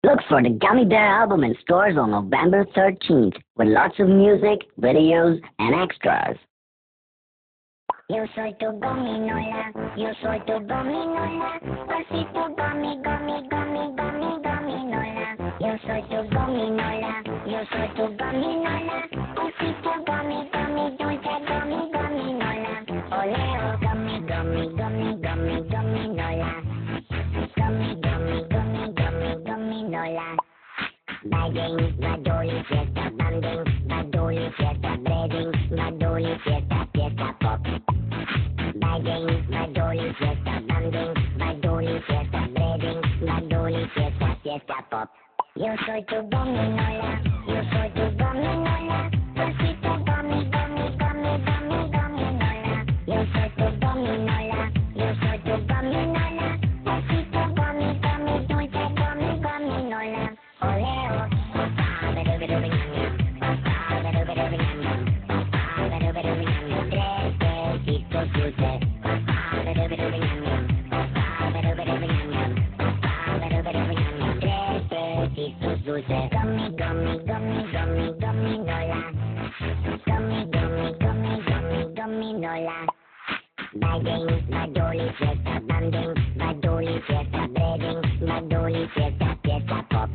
Look for the Gummy Bear album in stores on November 13th with lots of music, videos, and extras. Yo soy tu gominola, yo soy tu gominola, pasito gummy, gummy, gummy, gummy, gominola. Yo soy tu gominola, yo soy tu gominola, pasito gummy, gummy, dulce gummy, gominola. Oleo gummy, gummy, gummy, gummy, gominola. Gummy, gummy, gummy, gummy, gominola. Bagging, badoli, fiesta, banding, badoli, fiesta, breading, badoli, fiesta, fiesta, pop. Bagging, badoli, fiesta, banding, badoli, fiesta, breading, badoli, fiesta, fiesta, pop. Yo soy tu gominola, yo soy tu gominola, pasito gummy, gummy, gummy, gummy, gominola. Yo soy tu gominola, yo soy tu gominola, pasito gummy, gummy, dulce gummy, gominola. Oleo, tres besitos dulces. Gummy, gummy, gummy, gummy, gominola. Gummy, gummy, gummy, gummy, gominola. Bagging, badoli, fiesta, banding, badoli, fiesta, breading, badoli, fiesta, fiesta, pop.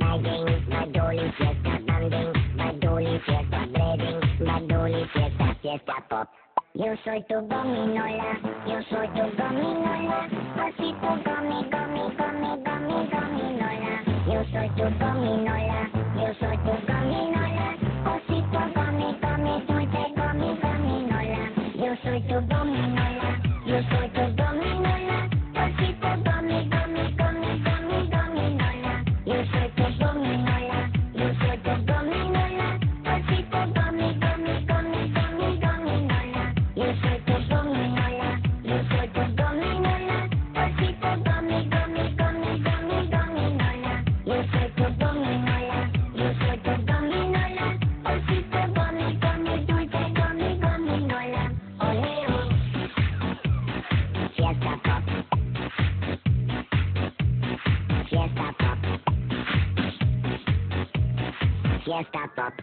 Bagging, badoli, fiesta, banding, badoli, fiesta, breading, badoli, fiesta, fiesta, pop. Yo soy tu gominola, yo soy tu gominola, pasito gummy, gummy, gummy, gummy, gominola. Yo soy tu gominola, yo soy tu gominola, pasito gummy, gummy, dulce gummy, gominola. Yo soy tu gominola, yo soy tu gominola, pasito gummy, gummy, gummy, gummy, gominola. Yo soy tu gominola, yo soy tu gominola, pasito gummy, gummy, gummy, gummy, gominola. Yo soy tu gominola, yo soy tu gominola, pasito gummy, gummy, gummy, gummy, gominola. Yo soy tu gominola, yo soy tu gominola, pasito gummy, gummy, dulce gummy, gominola. Oleo, fiesta pop, fiesta pop, fiesta pop.